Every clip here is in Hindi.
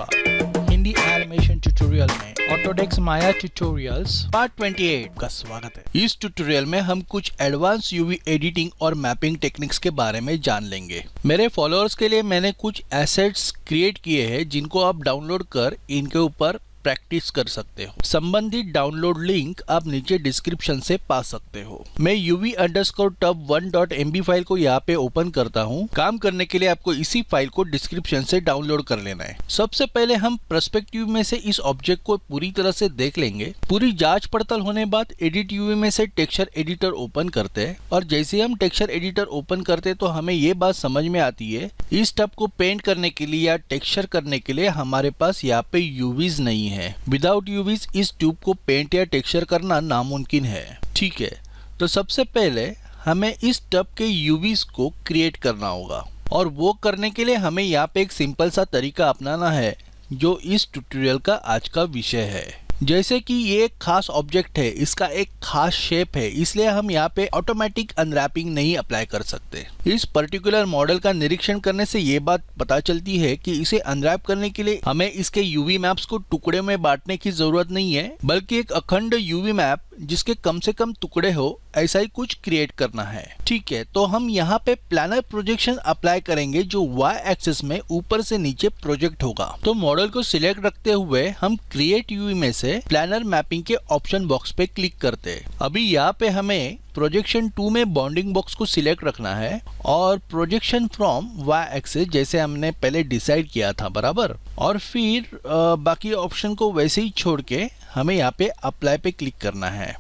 नमस्कार। हिंदी एनिमेशन ट्यूटोरियल में ऑटोडेस्क माया ट्यूटोरियल्स पार्ट 28 का स्वागत है। इस ट्यूटोरियल में हम कुछ एडवांस यूवी एडिटिंग और मैपिंग टेक्निक्स के बारे में जान लेंगे। मेरे फॉलोअर्स के लिए मैंने कुछ एसेट्स क्रिएट किए हैं जिनको आप डाउनलोड कर इनके ऊपर प्रैक्टिस कर सकते हो। संबंधित डाउनलोड लिंक आप नीचे डिस्क्रिप्शन से पा सकते हो। मैं uv_tub1.mb फाइल को यहाँ पे ओपन करता हूँ। काम करने के लिए आपको इसी फाइल को डिस्क्रिप्शन से डाउनलोड कर लेना है। सबसे पहले हम पर्सपेक्टिव में से इस ऑब्जेक्ट को पूरी तरह से देख लेंगे। पूरी जांच पड़ताल होने बाद एडिट यूवी में से टेक्सचर एडिटर ओपन करते हैं और जैसे हम टेक्सचर एडिटर ओपन करते तो हमें ये बात समझ में आती है, इस टब को पेंट करने के लिए या टेक्सचर करने के लिए हमारे पास यहाँ पे यूवीज नहीं है। विदाउट यूवीज इस ट्यूब को पेंट या टेक्सचर करना नामुमकिन है। ठीक है, तो सबसे पहले हमें इस टब के यूवीज को क्रिएट करना होगा और वो करने के लिए हमें यहाँ पे एक सिंपल सा तरीका अपनाना है जो इस ट्यूटोरियल का आज का विषय है। जैसे कि ये एक खास ऑब्जेक्ट है, इसका एक खास शेप है, इसलिए हम यहाँ पे ऑटोमेटिक अनरैपिंग नहीं अप्लाई कर सकते। इस पर्टिकुलर मॉडल का निरीक्षण करने से ये बात पता चलती है कि इसे अनरैप करने के लिए हमें इसके यूवी मैप्स को टुकड़े में बांटने की जरूरत नहीं है, बल्कि एक अखंड यूवी मैप जिसके कम से कम टुकड़े हो ऐसा ही कुछ क्रिएट करना है। ठीक है, तो हम यहाँ पे प्लानर प्रोजेक्शन अप्लाई करेंगे जो y एक्सिस में ऊपर से नीचे प्रोजेक्ट होगा। तो मॉडल को सिलेक्ट रखते हुए हम क्रिएट यूवी में से प्लानर मैपिंग के ऑप्शन बॉक्स पे क्लिक करते हैं। अभी यहाँ पे हमें प्रोजेक्शन 2 में बाउंडिंग बॉक्स को सिलेक्ट रखना है और प्रोजेक्शन फ्रॉम y एक्सिस जैसे हमने पहले डिसाइड किया था बराबर, और फिर बाकी ऑप्शन को वैसे ही छोड़ के हमें यहाँ पे अप्लाई पे क्लिक करना है।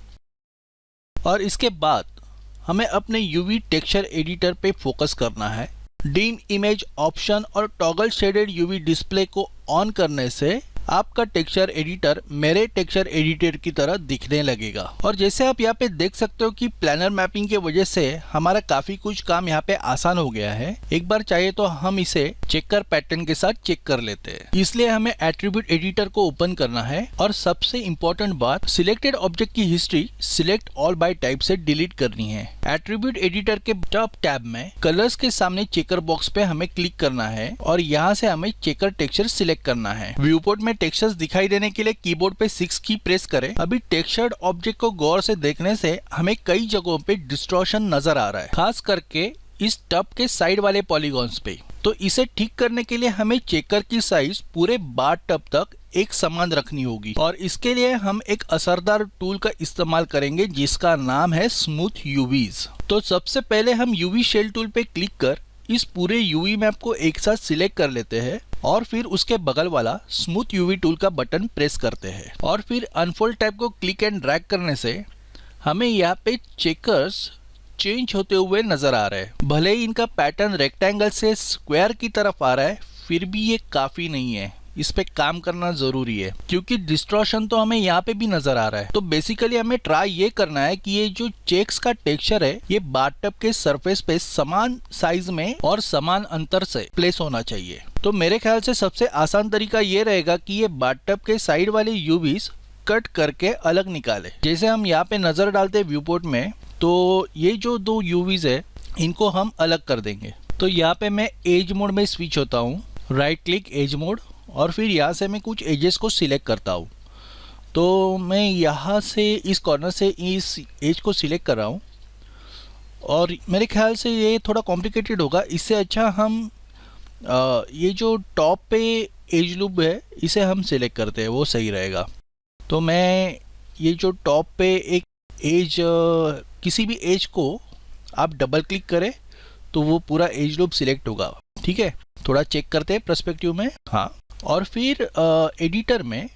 और इसके बाद हमें अपने यूवी टेक्सचर एडिटर पे फोकस करना है। डिम इमेज ऑप्शन और टॉगल शेडेड यूवी डिस्प्ले को ऑन करने से आपका टेक्सचर एडिटर मेरे टेक्सचर एडिटर की तरह दिखने लगेगा। और जैसे आप यहाँ पे देख सकते हो कि प्लानर मैपिंग के वजह से हमारा काफी कुछ काम यहाँ पे आसान हो गया है। एक बार चाहिए तो हम इसे चेकर पैटर्न के साथ चेक कर लेते हैं। इसलिए हमें एट्रीब्यूट एडिटर को ओपन करना है और सबसे इम्पोर्टेंट बात, सिलेक्टेड ऑब्जेक्ट की history select all bye type से डिलीट करनी है। एट्रीब्यूट एडिटर के टॉप टैब में कलर्स के सामने चेकर बॉक्स पे हमें क्लिक करना है और यहाँ से हमें चेकर टेक्सचर सिलेक्ट करना है। व्यूपोर्ट में टेक्सचर्स दिखाई देने के लिए कीबोर्ड पे 6 की प्रेस करें। अभी टेक्सचर्ड ऑब्जेक्ट को गौर से देखने से हमें कई जगहों पे डिस्टॉर्शन नजर आ रहा है, खास करके इस टब के साइड वाले पॉलीगॉन्स पे। तो इसे ठीक करने के लिए हमें चेकर की साइज पूरे बार टब तक एक समान रखनी होगी और इसके लिए हम एक असरदार टूल का इस्तेमाल करेंगे जिसका नाम है स्मूथ यूवीज। तो सबसे पहले हम यूवी शेल टूल पे क्लिक कर इस पूरे यूवी मैप को एक साथ सिलेक्ट कर लेते हैं और फिर उसके बगल वाला स्मूथ यूवी टूल का बटन प्रेस करते हैं और फिर अनफोल्ड टैब को क्लिक एंड ड्रैग करने से हमें यहाँ पे चेकर्स चेंज होते हुए नजर आ रहे हैं। भले ही इनका पैटर्न रेक्टेंगल से स्क्वायर की तरफ आ रहा है, फिर भी ये काफी नहीं है, इस पे काम करना जरूरी है क्योंकि डिस्टॉर्शन तो हमें यहाँ पे भी नजर आ रहा है। तो बेसिकली हमें ट्राई ये करना है कि ये जो चेक्स का टेक्सचर है ये बाथटब के सरफेस पे समान साइज में और समान अंतर से प्लेस होना चाहिए। तो मेरे ख्याल से सबसे आसान तरीका ये रहेगा कि ये बाथटब के साइड वाले यूवीज कट करके अलग निकाले। जैसे हम यहाँ पे नजर डालते व्यू पोर्ट में तो ये जो दो यूवीज है इनको हम अलग कर देंगे। तो यहाँ पे मैं एज मोड में स्विच होता हूँ, राइट क्लिक एज मोड, और फिर यहाँ से मैं कुछ एजेस को सिलेक्ट करता हूँ। तो मैं यहाँ से इस कॉर्नर से इस एज को सिलेक्ट कर रहा हूँ और मेरे ख्याल से ये थोड़ा कॉम्प्लिकेटेड होगा। इससे अच्छा हम ये जो टॉप पे एज लूप है इसे हम सिलेक्ट करते हैं, वो सही रहेगा। तो मैं ये जो टॉप पे एक एज, किसी भी एज को आप डबल क्लिक करें तो वो पूरा एज लूप सिलेक्ट होगा। ठीक है, थोड़ा चेक करते हैं पर्सपेक्टिव में। हाँ, और फिर एडिटर में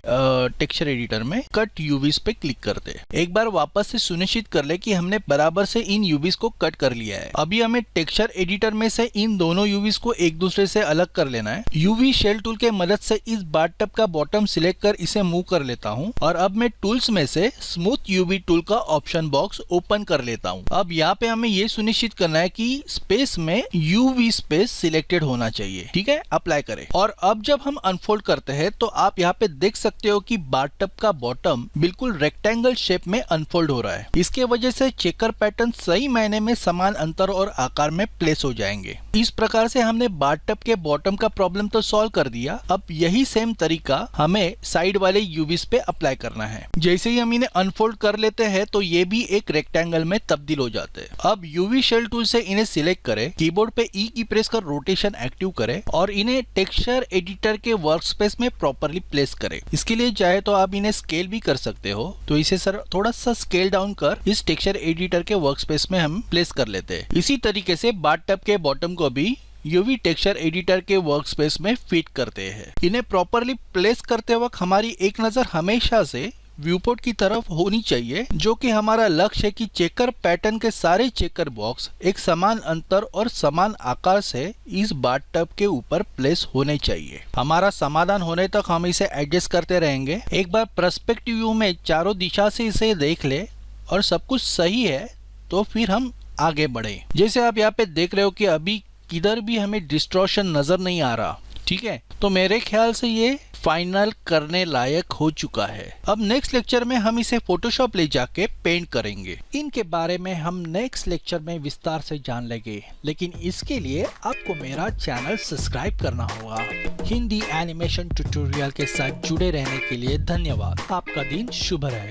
टेक्सचर एडिटर में कट यूवीज पे क्लिक करते हैं। एक बार वापस से सुनिश्चित कर ले कि हमने बराबर से इन यूवीज को कट कर लिया है। अभी हमें टेक्सचर एडिटर में से इन दोनों यूवीज को एक दूसरे से अलग कर लेना है। यूवी शेल टूल के मदद से इस बाथटब का बॉटम सिलेक्ट कर इसे मूव कर लेता हूँ और अब मैं टूल्स में से स्मूथ यूवी टूल का ऑप्शन बॉक्स ओपन कर लेता हूँ। अब यहाँ पे हमें ये सुनिश्चित करना है कि स्पेस में यूवी स्पेस सिलेक्टेड होना चाहिए। ठीक है, अप्लाई करें। और अब जब हम अनफोल्ड करते हैं तो आप यहाँ पे देख सकते हो कि बाथटब का बॉटम बिल्कुल रेक्टेंगल शेप में अनफोल्ड हो रहा है। इसके वजह से चेकर पैटर्न सही मायने में समान अंतर और आकार में प्लेस हो जाएंगे। इस प्रकार से हमने बाथटब के बॉटम का प्रॉब्लम तो सॉल्व कर दिया। अब यही सेम तरीका हमें साइड वाले यूवीज पे अप्लाई करना है। जैसे ही हम इन्हें अनफोल्ड कर लेते हैं तो ये भी एक रेक्टेंगल में तब्दील हो जाते हैं। अब यूवी शेल टूल से इन्हें सिलेक्ट करें, कीबोर्ड पे ई की प्रेस कर रोटेशन एक्टिव करें और इन्हें टेक्सचर एडिटर के वर्कस्पेस में प्रॉपर्ली प्लेस करें। इसके लिए चाहे तो आप इन्हें स्केल भी कर सकते हो, तो इसे सर थोड़ा सा स्केल डाउन कर इस टेक्सचर एडिटर के वर्कस्पेस में हम प्लेस कर लेते हैं। इसी तरीके से बाथटब के बॉटम को भी यूवी टेक्सचर एडिटर के वर्कस्पेस में फिट करते हैं। इन्हें प्रॉपर्ली प्लेस करते वक्त हमारी एक नजर हमेशा से व्यूपोर्ट की तरफ होनी चाहिए, जो कि हमारा लक्ष्य है कि चेकर पैटर्न के सारे चेकर बॉक्स एक समान अंतर और समान आकार से इस बाथटब के ऊपर प्लेस होने चाहिए। हमारा समाधान होने तक हम इसे एडजस्ट करते रहेंगे। एक बार पर्सपेक्टिव व्यू में चारों दिशा से इसे देख ले और सब कुछ सही है तो फिर हम आगे बढ़े। जैसे आप यहाँ पे देख रहे हो कि अभी किधर भी हमें डिस्टॉर्शन नजर नहीं आ रहा, ठीक है। तो मेरे ख्याल से ये फाइनल करने लायक हो चुका है। अब नेक्स्ट लेक्चर में हम इसे फोटोशॉप ले जाके पेंट करेंगे। इनके बारे में हम नेक्स्ट लेक्चर में विस्तार से जान लेंगे, लेकिन इसके लिए आपको मेरा चैनल सब्सक्राइब करना होगा। हिंदी एनिमेशन ट्यूटोरियल के साथ जुड़े रहने के लिए धन्यवाद। आपका दिन शुभ रहे।